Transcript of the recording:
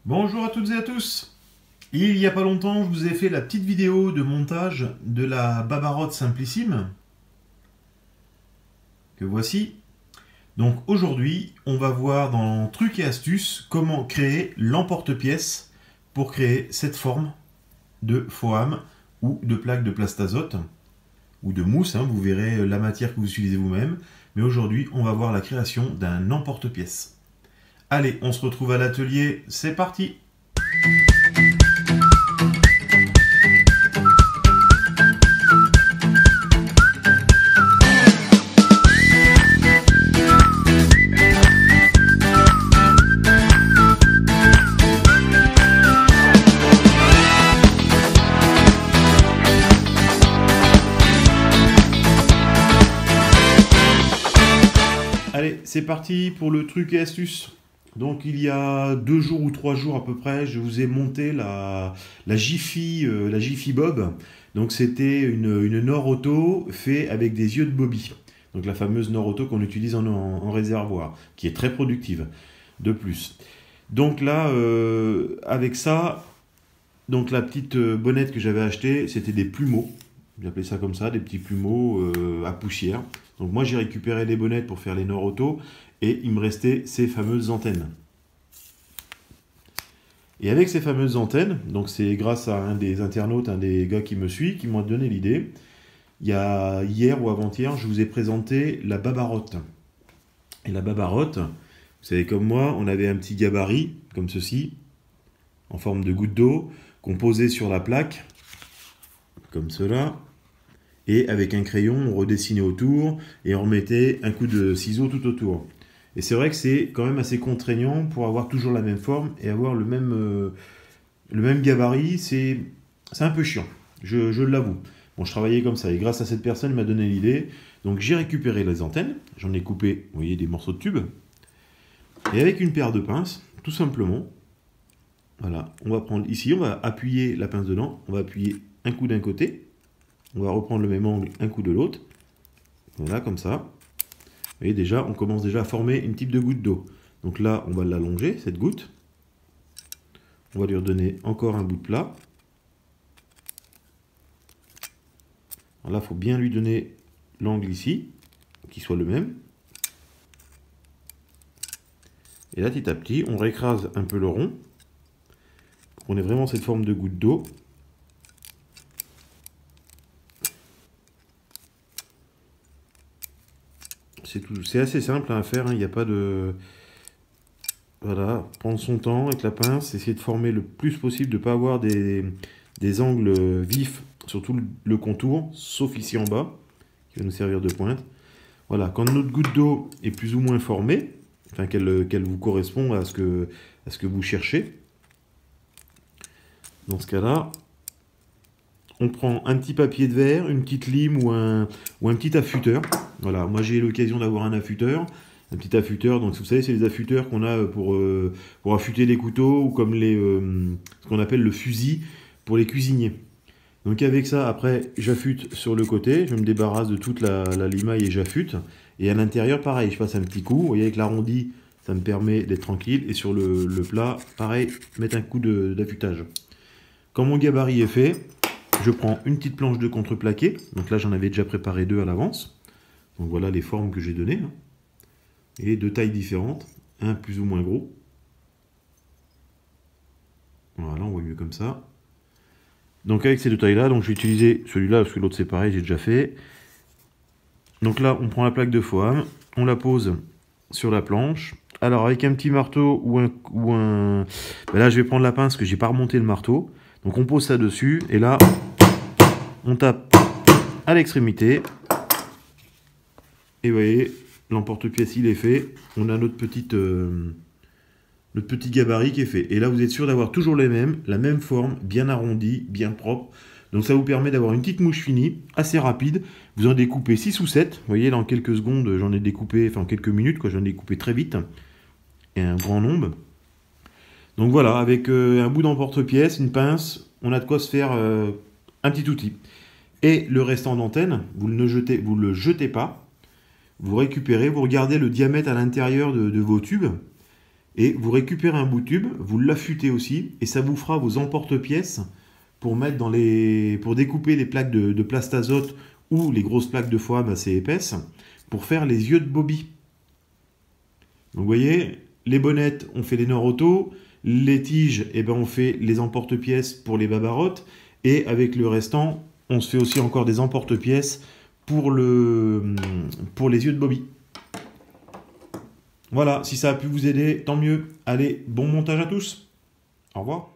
Bonjour à toutes et à tous. Il n'y a pas longtemps, je vous ai fait la petite vidéo de montage de la Babarotte Simplissime, que voici. Donc aujourd'hui, on va voir dans trucs et astuces comment créer l'emporte-pièce pour créer cette forme de foam ou de plaque de plastazote ou de mousse, vous verrez la matière que vous utilisez vous-même. Mais aujourd'hui, on va voir la création d'un emporte-pièce. Allez, on se retrouve à l'atelier, c'est parti! Allez, c'est parti pour le truc et astuce. Donc il y a 2 jours ou 3 jours à peu près, je vous ai monté la Jiffy Bob. Donc c'était une Norauto fait avec des yeux de Bobby. Donc la fameuse Norauto qu'on utilise en réservoir, qui est très productive de plus. Donc là, avec ça, donc la petite bonnette que j'avais achetée, c'était des plumeaux. J'appelais ça comme ça, des petits plumeaux à poussière. Donc moi j'ai récupéré les bonnettes pour faire les Norauto et il me restait ces fameuses antennes. Et avec ces fameuses antennes, donc c'est grâce à un des internautes, un des gars qui me suit, qui m'a donné l'idée. Il y a hier ou avant-hier, je vous ai présenté la Babarotte. Et la Babarotte, vous savez comme moi, on avait un petit gabarit comme ceci, en forme de goutte d'eau, qu'on posait sur la plaque, comme cela. Et avec un crayon, on redessinait autour et on remettait un coup de ciseau tout autour. Et c'est vrai que c'est quand même assez contraignant pour avoir toujours la même forme et avoir le même gabarit. C'est un peu chiant, je l'avoue. Bon, je travaillais comme ça et grâce à cette personne, il m'a donné l'idée. Donc j'ai récupéré les antennes, j'en ai coupé, vous voyez, des morceaux de tube. Et avec une paire de pinces, tout simplement, voilà, on va prendre ici, on va appuyer la pince dedans, on va appuyer un coup d'un côté. On va reprendre le même angle, un coup de l'autre. Voilà, comme ça. Et déjà, on commence déjà à former une type de goutte d'eau. Donc là, on va l'allonger, cette goutte. On va lui redonner encore un bout de plat. Alors là, il faut bien lui donner l'angle ici, qu'il soit le même. Et là, petit à petit, on réécrase un peu le rond. On ait vraiment cette forme de goutte d'eau. C'est assez simple à faire, il n'y a pas de... Voilà, prendre son temps avec la pince, essayer de former le plus possible, de ne pas avoir des angles vifs sur tout le contour, sauf ici en bas, qui va nous servir de pointe. Voilà, quand notre goutte d'eau est plus ou moins formée, enfin qu'elle vous correspond à ce que vous cherchez, dans ce cas-là, on prend un petit papier de verre, une petite lime ou un petit affûteur. Voilà, moi j'ai eu l'occasion d'avoir un affûteur. Un petit affûteur, donc vous savez, c'est les affûteurs qu'on a pour affûter les couteaux ou comme ce qu'on appelle le fusil pour les cuisiniers. Donc avec ça, après, j'affûte sur le côté, je me débarrasse de toute la limaille et j'affûte. Et à l'intérieur, pareil, je passe un petit coup. Vous voyez, avec l'arrondi, ça me permet d'être tranquille. Et sur le plat, pareil, mettre un coup d'affûtage. Quand mon gabarit est fait, je prends une petite planche de contreplaqué. Donc là, j'en avais déjà préparé 2 à l'avance. Donc voilà les formes que j'ai données. Et de tailles différentes. Un plus ou moins gros. Voilà, on voit mieux comme ça. Donc avec ces 2 tailles-là, donc je vais utiliser celui-là parce que l'autre c'est pareil, j'ai déjà fait. Donc là, on prend la plaque de foam, on la pose sur la planche. Alors avec un petit marteau ou un... Ben là, je vais prendre la pince parce que j'ai pas remonté le marteau. Donc on pose ça dessus et là, on tape à l'extrémité. Et vous voyez, l'emporte-pièce il est fait. On a notre petit gabarit qui est fait. Et là, vous êtes sûr d'avoir toujours la même forme, bien arrondie, bien propre. Donc ça vous permet d'avoir une petite mouche finie, assez rapide. Vous en découpez 6 ou 7. Vous voyez, là en quelques secondes, j'en ai découpé, enfin en quelques minutes, j'en ai découpé très vite. Et un grand nombre. Donc voilà, avec un bout d'emporte-pièce, une pince, on a de quoi se faire un petit outil. Et le restant d'antenne, vous ne le jetez pas. Vous récupérez, vous regardez le diamètre à l'intérieur de vos tubes. Et vous récupérez un bout de tube, vous l'affûtez aussi, et ça vous fera vos emporte-pièces pour mettre dans pour découper les plaques de plastazote ou les grosses plaques de foam assez épaisses, pour faire les yeux de Bobby. Donc vous voyez, les bonnettes, on fait les nord auto, les tiges, eh ben, on fait les emporte-pièces pour les babarottes, et avec le restant, on se fait aussi encore des emporte-pièces pour les yeux de Bobby. Voilà, si ça a pu vous aider, tant mieux. Allez, bon montage à tous. Au revoir.